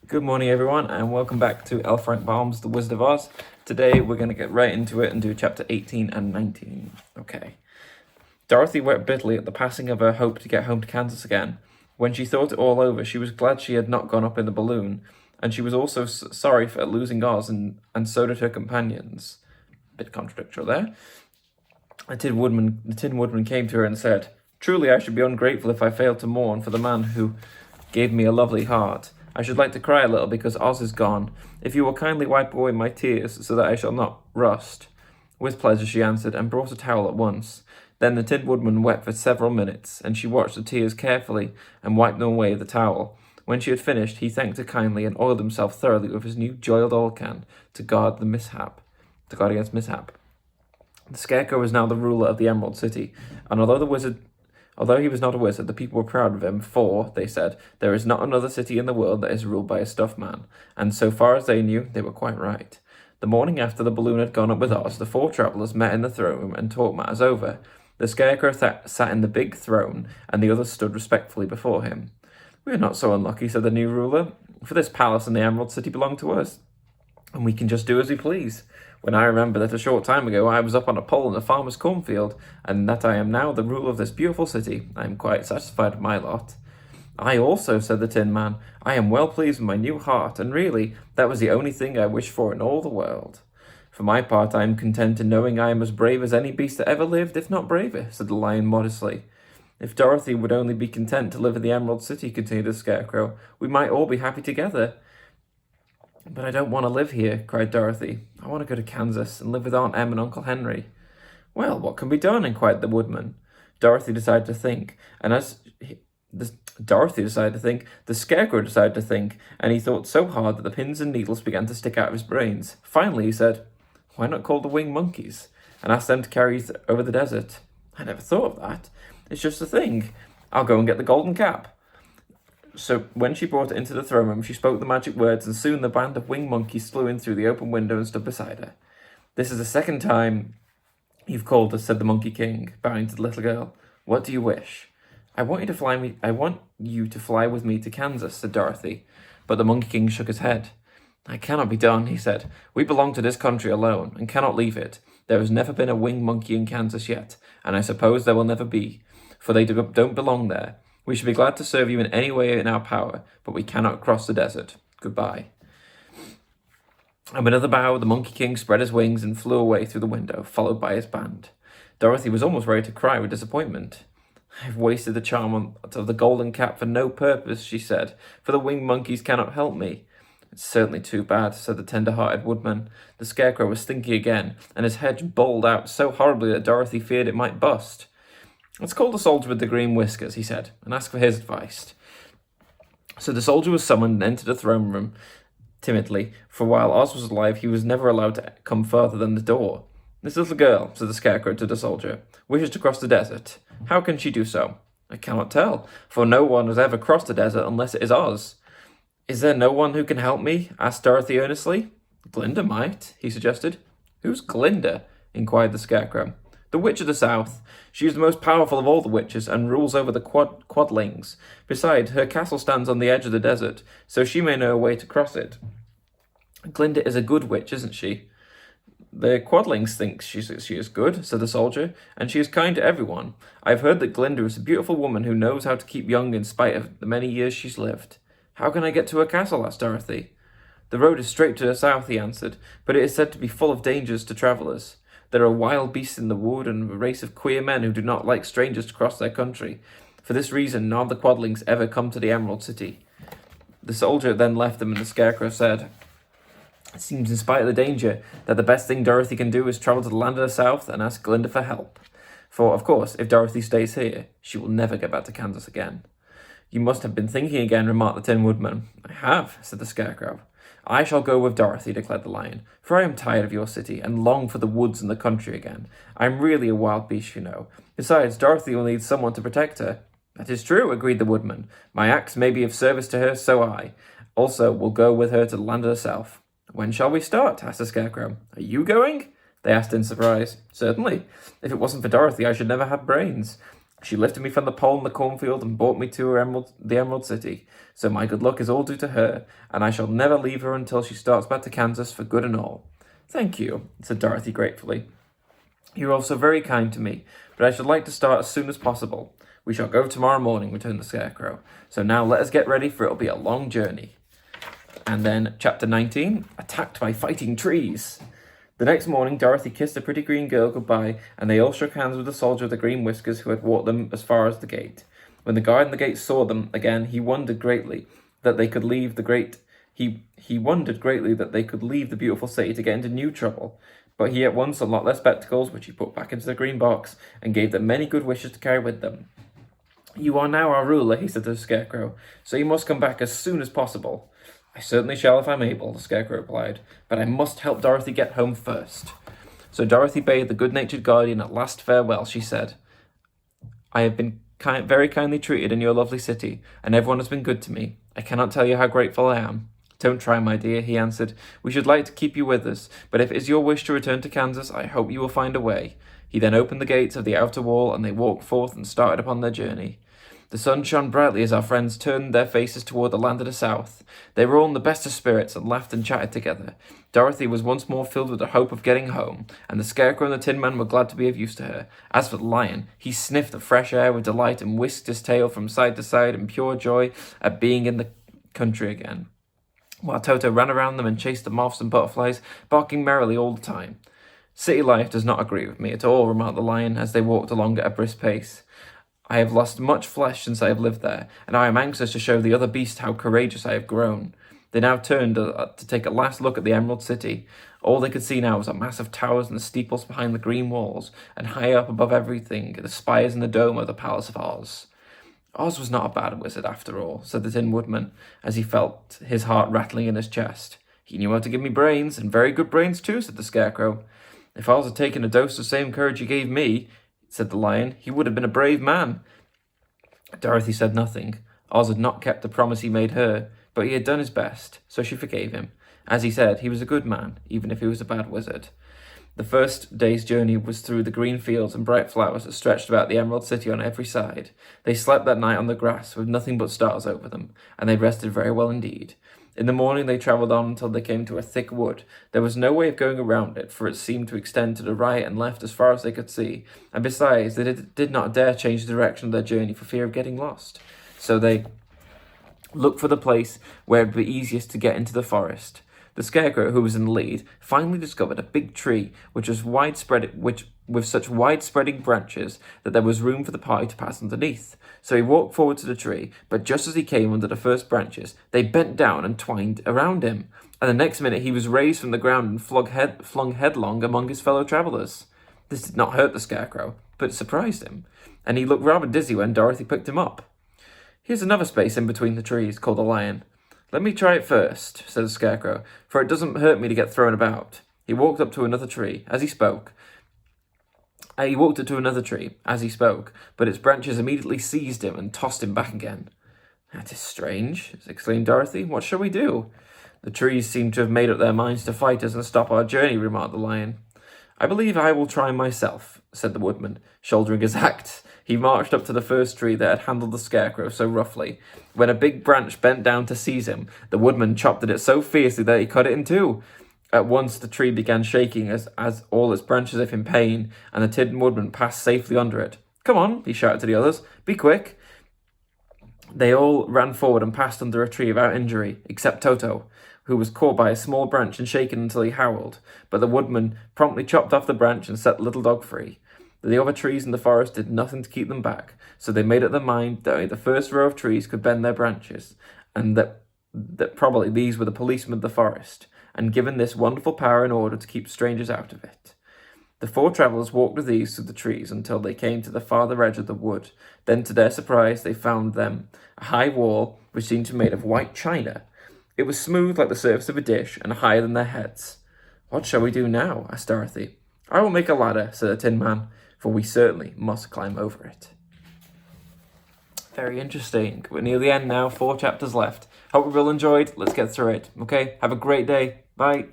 Good morning, everyone, and welcome back to L. Frank Baum's The Wizard of Oz. Today, we're going to get right into it and do chapter 18 and 19. Okay. Dorothy wept bitterly at the passing of her hope to get home to Kansas again. When she thought it all over, she was glad she had not gone up in the balloon, and she was also sorry for losing Oz, and so did her companions. Bit contradictory there. The Tin Woodman came to her and said, "Truly, I should be ungrateful if I failed to mourn for the man who gave me a lovely heart. I should like to cry a little because Oz is gone. If you will kindly wipe away my tears so that I shall not rust." "With pleasure," she answered, and brought a towel at once. Then the Tin Woodman wept for several minutes, and she watched the tears carefully and wiped them away with the towel. When she had finished, he thanked her kindly and oiled himself thoroughly with his new joiled oil can to guard against mishap. The Scarecrow was now the ruler of the Emerald City, and Although he was not a wizard, the people were proud of him, for, they said, there is not another city in the world that is ruled by a stuffed man, and so far as they knew, they were quite right. The morning after the balloon had gone up with Oz, the four travellers met in the throne room and talked matters over. The Scarecrow sat in the big throne, and the others stood respectfully before him. "We are not so unlucky," said the new ruler, "for this palace and the Emerald City belong to us, and we can just do as we please. When I remember that a short time ago I was up on a pole in a farmer's cornfield, and that I am now the ruler of this beautiful city, I am quite satisfied with my lot." "I also," said the Tin Man. "I am well pleased with my new heart, and really, that was the only thing I wished for in all the world. For my part, I am content in knowing I am as brave as any beast that ever lived, if not braver," said the Lion modestly. "If Dorothy would only be content to live in the Emerald City," continued the Scarecrow, "we might all be happy together." "But I don't want to live here," cried Dorothy. "I want to go to Kansas and live with Aunt Em and Uncle Henry." "Well, what can be done?" inquired the Woodman. Dorothy decided to think, the Scarecrow decided to think, and he thought so hard that the pins and needles began to stick out of his brains. Finally, he said, "Why not call the winged monkeys and ask them to carry you over the desert?" "I never thought of that. It's just a thing. I'll go and get the golden cap." So when she brought it into the throne room, she spoke the magic words, and soon the band of winged monkeys flew in through the open window and stood beside her. "This is the second time you've called us," said the Monkey King, bowing to the little girl. "What do you wish?" I want you to fly with me to Kansas," said Dorothy. But the Monkey King shook his head. "That cannot be done," he said. "We belong to this country alone, and cannot leave it. There has never been a winged monkey in Kansas yet, and I suppose there will never be, for they don't belong there. We should be glad to serve you in any way in our power, but we cannot cross the desert. Goodbye." And with another bow, the Monkey King spread his wings and flew away through the window, followed by his band. Dorothy was almost ready to cry with disappointment. "I've wasted the charm of the golden cap for no purpose," she said, "for the winged monkeys cannot help me." "It's certainly too bad," said the tender-hearted Woodman. The Scarecrow was thinking again, and his head bowled out so horribly that Dorothy feared it might bust. "Let's call the soldier with the green whiskers," he said, "and ask for his advice." So the soldier was summoned and entered the throne room timidly, for while Oz was alive, he was never allowed to come further than the door. "This little girl," said the Scarecrow to the soldier, "wishes to cross the desert. How can she do so?" "I cannot tell, for no one has ever crossed the desert unless it is Oz." "Is there no one who can help me?" asked Dorothy earnestly. "Glinda might," he suggested. "Who's Glinda?" inquired the Scarecrow. "The Witch of the South. She is the most powerful of all the witches and rules over the Quadlings. Besides, her castle stands on the edge of the desert, so she may know a way to cross it." "Glinda is a good witch, isn't she?" "The Quadlings think she is good," said the soldier, "and she is kind to everyone. I've heard that Glinda is a beautiful woman who knows how to keep young in spite of the many years she's lived." "How can I get to her castle?" asked Dorothy. "The road is straight to the south," he answered, "but it is said to be full of dangers to travellers. There are wild beasts in the wood and a race of queer men who do not like strangers to cross their country. For this reason, none of the Quadlings ever come to the Emerald City." The soldier then left them, and the Scarecrow said, "It seems, in spite of the danger, that the best thing Dorothy can do is travel to the land of the South and ask Glinda for help. For, of course, if Dorothy stays here, she will never get back to Kansas again." "You must have been thinking again," remarked the Tin Woodman. "I have," said the Scarecrow. "I shall go with Dorothy," declared the Lion, "for I am tired of your city and long for the woods and the country again. I am really a wild beast, you know. Besides, Dorothy will need someone to protect her." "That is true," agreed the Woodman. "My axe may be of service to her, so I also will go with her to the land of the South." "When shall we start?" asked the Scarecrow. "Are you going?" they asked in surprise. "Certainly. If it wasn't for Dorothy, I should never have brains. She lifted me from the pole in the cornfield and brought me to the Emerald City. So my good luck is all due to her, and I shall never leave her until she starts back to Kansas for good and all." "Thank you," said Dorothy gratefully. "You are also very kind to me, but I should like to start as soon as possible." "We shall go tomorrow morning," returned the Scarecrow. "So now let us get ready, for it'll be a long journey." And then, chapter 19, Attacked by Fighting Trees. The next morning, Dorothy kissed the pretty green girl goodbye, and they all shook hands with the soldier with the green whiskers who had walked them as far as the gate. When the guard in the gate saw them again, he wondered greatly that they could leave the beautiful city to get into new trouble. But he at once unlocked their spectacles, which he put back into the green box, and gave them many good wishes to carry with them. "You are now our ruler," he said to the Scarecrow, "so you must come back as soon as possible." "I certainly shall if I'm able," the Scarecrow replied, "but I must help Dorothy get home first." So Dorothy bade the good-natured guardian a last farewell. She said, "I have been very kindly treated in your lovely city, and everyone has been good to me. I cannot tell you how grateful I am." "Don't try, my dear," he answered. "We should like to keep you with us, but if it is your wish to return to Kansas, I hope you will find a way." He then opened the gates of the outer wall, and they walked forth and started upon their journey. The sun shone brightly as our friends turned their faces toward the land of the south. They were all in the best of spirits and laughed and chatted together. Dorothy was once more filled with the hope of getting home, and the Scarecrow and the Tin Man were glad to be of use to her. As for the Lion, he sniffed the fresh air with delight and whisked his tail from side to side in pure joy at being in the country again, while Toto ran around them and chased the moths and butterflies, barking merrily all the time. "City life does not agree with me at all," remarked the Lion as they walked along at a brisk pace. "I have lost much flesh since I have lived there, and I am anxious to show the other beasts how courageous I have grown." They now turned to take a last look at the Emerald City. All they could see now was a mass of towers and steeples behind the green walls, and high up above everything, the spires and the dome of the Palace of Oz. "Oz was not a bad wizard after all," said the Tin Woodman, as he felt his heart rattling in his chest. "He knew how to give me brains, and very good brains too," said the Scarecrow. "If Oz had taken a dose of the same courage he gave me," said the Lion, "he would have been a brave man." Dorothy said nothing. Oz had not kept the promise he made her, but he had done his best, so she forgave him. As he said, he was a good man, even if he was a bad wizard. The first day's journey was through the green fields and bright flowers that stretched about the Emerald City on every side. They slept that night on the grass with nothing but stars over them, and they rested very well indeed. In the morning they travelled on until they came to a thick wood. There was no way of going around it, for it seemed to extend to the right and left as far as they could see, and besides, they did not dare change the direction of their journey for fear of getting lost. So they looked for the place where it would be easiest to get into the forest. The Scarecrow, who was in the lead, finally discovered a big tree with such wide-spreading branches that there was room for the party to pass underneath. So he walked forward to the tree, but just as he came under the first branches, they bent down and twined around him, and the next minute he was raised from the ground and flung headlong among his fellow travellers. This did not hurt the Scarecrow, but it surprised him, and he looked rather dizzy when Dorothy picked him up. "Here's another space in between the trees," called the Lion. "Let me try it first," said the Scarecrow, "for it doesn't hurt me to get thrown about." He walked up to another tree. As he spoke, but its branches immediately seized him and tossed him back again. "That is strange," exclaimed Dorothy. "What shall we do?" "The trees seem to have made up their minds to fight us and stop our journey," remarked the Lion. "I believe I will try myself," said the Woodman, shouldering his axe. He marched up to the first tree that had handled the Scarecrow so roughly. When a big branch bent down to seize him, the Woodman chopped at it so fiercely that he cut it in two. At once the tree began shaking as all its branches as if in pain, and the Tin Woodman passed safely under it. "Come on," he shouted to the others. "Be quick." They all ran forward and passed under a tree without injury, except Toto, who was caught by a small branch and shaken until he howled. But the Woodman promptly chopped off the branch and set the little dog free. The other trees in the forest did nothing to keep them back, so they made up their mind that only the first row of trees could bend their branches, and that probably these were the policemen of the forest, and given this wonderful power in order to keep strangers out of it. The four travellers walked with ease through the trees until they came to the farther edge of the wood. Then, to their surprise, they found them a high wall which seemed to be made of white china. It was smooth like the surface of a dish and higher than their heads. "What shall we do now?" asked Dorothy. "I will make a ladder," said the Tin Man, "for we certainly must climb over it." Very interesting. We're near the end now, 4 chapters left. Hope you've all enjoyed. Let's get through it. Okay, have a great day. Bye.